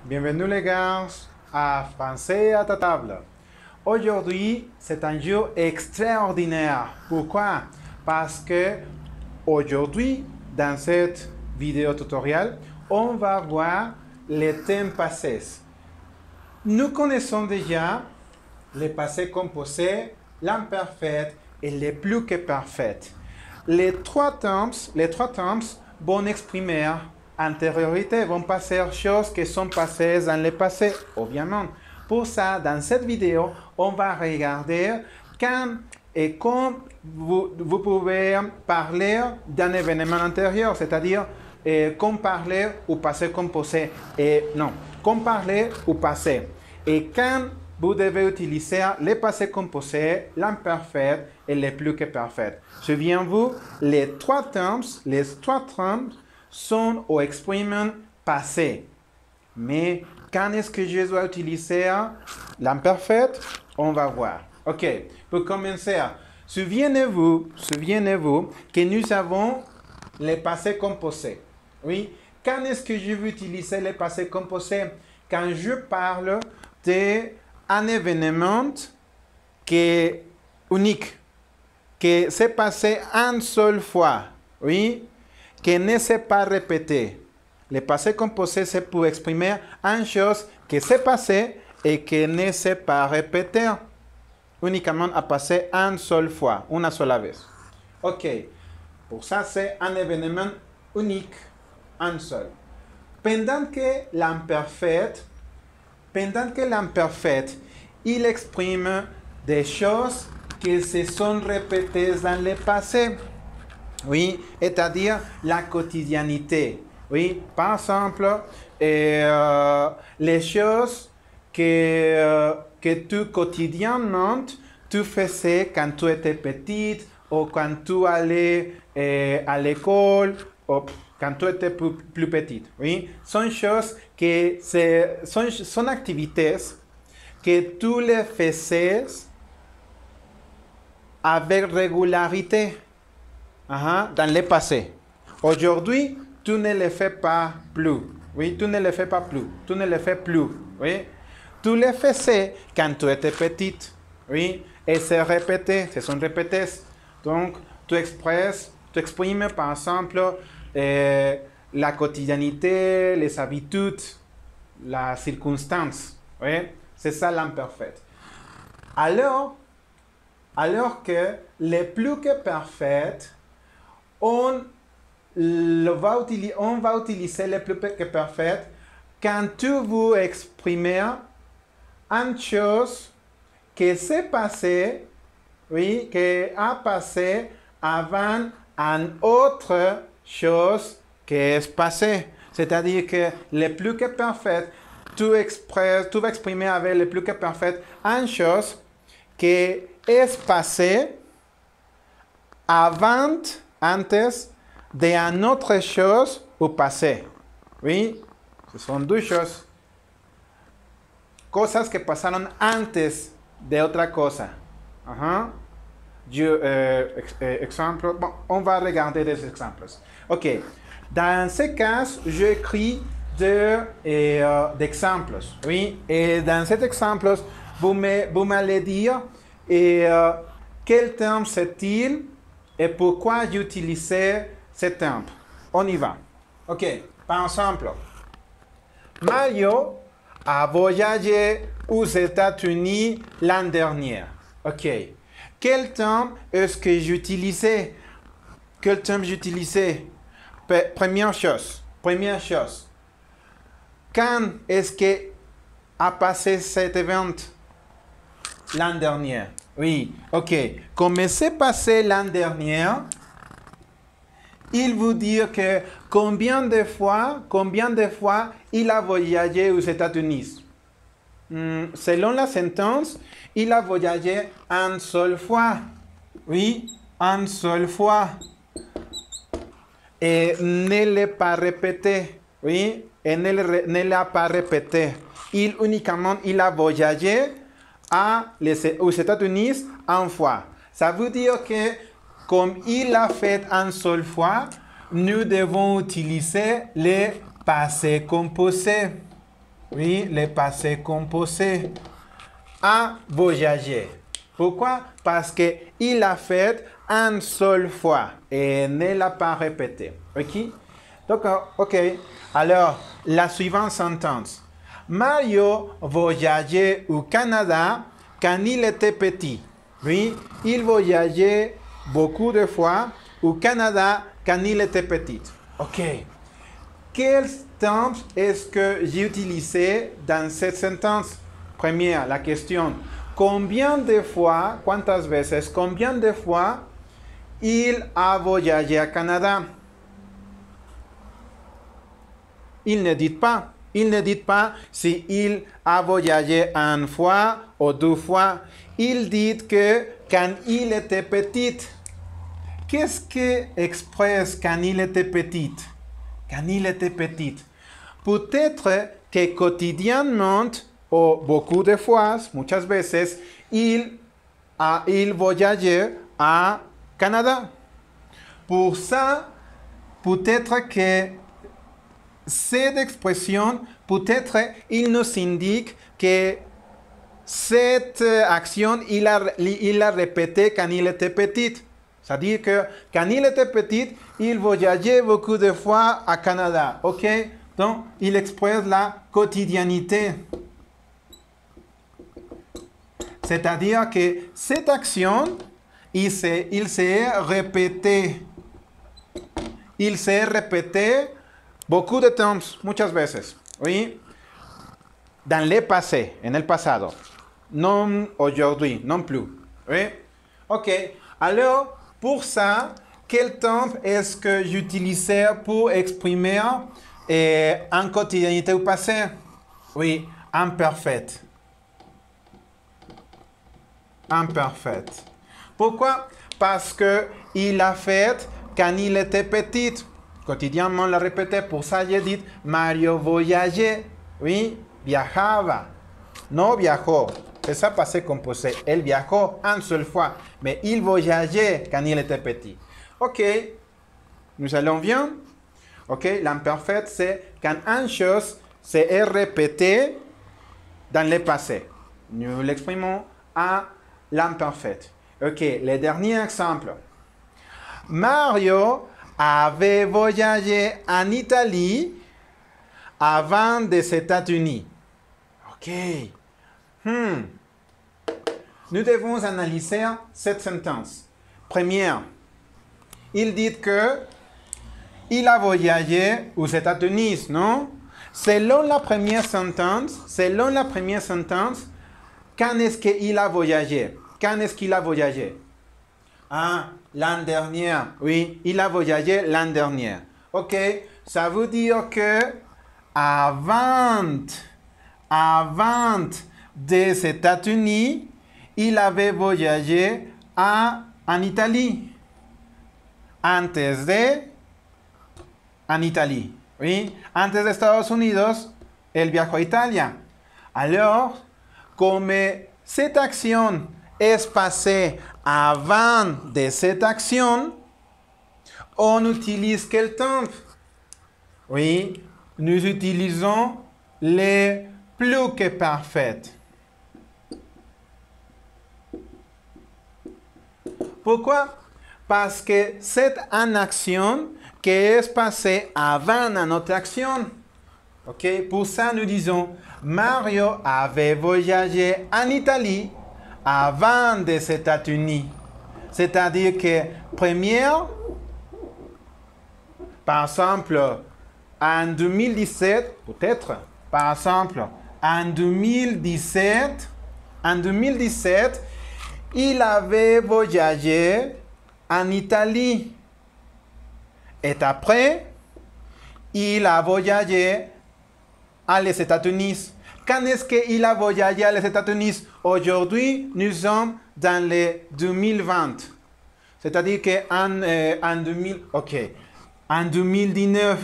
Bienvenue les gars à Français à ta table. Aujourd'hui, c'est un jour extraordinaire. Pourquoi? Parce que aujourd'hui, dans cette vidéo tutoriel, on va voir les thèmes passés. Nous connaissons déjà les passés composés, l'imparfait et les plus que parfaits. Les trois termes vont exprimer antériorité, vont passer choses qui sont passées dans le passé, évidemment. Pour ça, dans cette vidéo, on va regarder quand et quand vous pouvez parler d'un événement antérieur, c'est-à-dire quand parler au passé composé, et non, quand parler au passé. Et quand vous devez utiliser les passés composés, l'imparfait et les plus que parfaits. Souvenez-vous, les trois termes sont au exprimer passé. Mais quand est-ce que je dois utiliser l'imparfait? On va voir. Ok, pour commencer, souvenez-vous que nous avons les passés composés. Oui, quand est-ce que je vais utiliser les passés composés? Quand je parle d'un événement qui est unique, qui s'est passé une seule fois, oui, qui ne s'est pas répété. Le passé composé, c'est pour exprimer une chose qui s'est passée et qui ne s'est pas répétée. Uniquement à passer une seule fois, une seule vez. Ok, pour ça, c'est un événement unique, un seul. Pendant que l'imparfait, il exprime des choses qui se sont répétées dans le passé. Oui, c'est-à-dire la quotidiennité. Oui, par exemple, les choses que tu quotidiennement tu faisais quand tu étais petite ou quand tu allais à l'école ou quand tu étais plus petite. Oui, sont choses que sont activités que tu les faisais avec régularité dans le passé. Aujourd'hui, tu ne le fais pas plus. Oui, tu ne le fais pas plus. Tu ne le fais plus. Oui, tu le faisais quand tu étais petite. Oui, et c'est répété, se sont répétés. Donc, tu exprimes par exemple la quotidiennité, les habitudes, la circonstance. Oui, c'est ça l'imparfait. Alors que les plus que parfaits, on va utiliser les plus que parfaits quand tu veux exprimer une chose qui s'est passée, oui, qui a passé avant une autre chose qui est passée. C'est-à-dire que les plus que parfaits, tu vas exprimer avec les plus que parfaits une chose qui est passée antes d'une autre chose au passé. Oui, ce sont deux choses. Cosas que pasaron antes de otra cosa. Exemple, bon, on va regarder des exemples. Ok, dans ce cas, j'écris d'exemples. Oui, et dans cet exemple, vous m'allez dire quel terme c'est-il et pourquoi j'utilisais ce terme. On y va. Ok, par exemple, Mario a voyagé aux États-Unis l'an dernier. Ok, quel terme est-ce que j'utilisais? Quel terme j'utilisais? Première chose. Quand est-ce que a passé cet événement? L'an dernier. Oui, ok. Comme c'est passé l'an dernier, il vous dit que combien de fois il a voyagé aux États-Unis. Selon la sentence, il a voyagé une seule fois. Oui, une seule fois. Et ne l'a pas répété. Oui, et ne l'a pas répété. Il a voyagé aux États-Unis une fois. Ça veut dire que comme il l'a fait une seule fois, nous devons utiliser les passés composés. Oui, le passé composé. A voyagé. Pourquoi? Parce qu'il l'a fait une seule fois et ne l'a pas répété. OK? Donc, OK. Alors, la suivante sentence. Mario voyageait au Canada quand il était petit. Oui, il voyageait beaucoup de fois au Canada quand il était petit. OK. Quel temps est-ce que j'ai utilisé dans cette sentence? Première, la question. Combien de fois, cuántas veces, combien de fois il a voyagé au Canada? Il ne dit pas. Il ne dit pas si il a voyagé une fois ou deux fois. Il dit que quand il était petit. Qu'est-ce que expresse quand il était petit? Quand il était petit. Peut-être que quotidiennement, ou beaucoup de fois, muchas veces, il voyageait au Canada. Pour ça, peut-être que cette expression, peut-être, il nous indique que cette action, il l'a répétée quand il était petit. C'est-à-dire que quand il était petit, il voyageait beaucoup de fois au Canada. OK? Donc, il expresse la quotidianité. C'est-à-dire que cette action, il s'est répété. Il s'est répété beaucoup de temps, muchas veces. Oui? Dans le passé, en el pasado. Non aujourd'hui, non plus. Oui? OK. Alors, pour ça, quel temps est-ce que j'utilisais pour exprimer en quotidianité au passé? Oui, imparfait. Imparfait. Pourquoi? Parce qu'il a fait quand il était petit. Quotidiennement, l'a répété. Pour ça, j'ai dit Mario voyageait. Oui, viajaba. No viajó. C'est ça passé composé. Elle viajó une seule fois. Mais il voyageait quand il était petit. OK. Nous allons bien. OK. L'imparfait, c'est quand une chose s'est répétée dans le passé. Nous l'exprimons à l'imparfait. OK. Le dernier exemple. Mario avait voyagé en Italie avant des États-Unis. OK. Nous devons analyser cette sentence. Première, il dit que il a voyagé aux États-Unis, non? Selon la première sentence, quand est-ce qu'il a voyagé? Quand est-ce qu'il a voyagé? Ah, l'an dernier. Oui, il a voyagé l'an dernier. OK, ça veut dire que avant des États-Unis, il avait voyagé en Italie. Antes de en Italie. Oui, antes de Estados Unidos, él viajó a Italia. Alors, comme cette action est passée avant de cette action, on utilise quel temps? Oui, nous utilisons le plus que parfait. Pourquoi? Parce que c'est une action qui est passée avant notre action. OK? Pour ça, nous disons Mario avait voyagé en Italie avant des États-Unis. C'est-à-dire que première, par exemple, en 2017, peut-être, par exemple, en 2017, il avait voyagé en Italie. Et après, il a voyagé à les États-Unis. Quand est-ce qu'il a voyagé à les États-Unis? Aujourd'hui, nous sommes dans le 2020. C'est-à-dire qu'en 2019,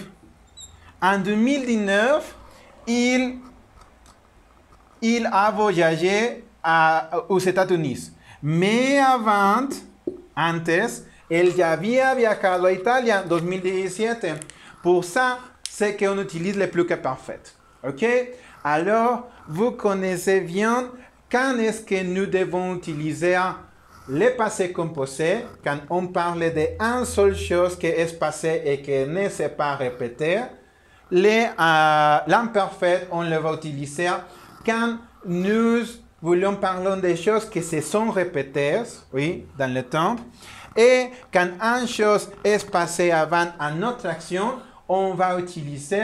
il a voyagé aux États-Unis. Mais antes, él ya había viajado a Italia en 2017. Pour ça, c'est qu'on utilise le plus que parfait. OK? Alors, vous connaissez bien quand est-ce que nous devons utiliser le passé composé quand on parle d'une seule chose qui est passée et qui ne s'est pas répétée. L'imparfait, on le va utiliser quand nous voulons parler des choses qui se sont répétées, oui, dans le temps. Et quand une chose est passée avant une autre action, on va utiliser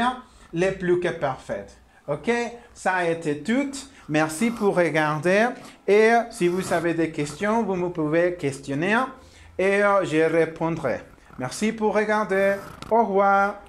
le plus que parfait. OK? Ça a été tout. Merci pour regarder. Et si vous avez des questions, vous me pouvez questionner et je répondrai. Merci pour regarder. Au revoir.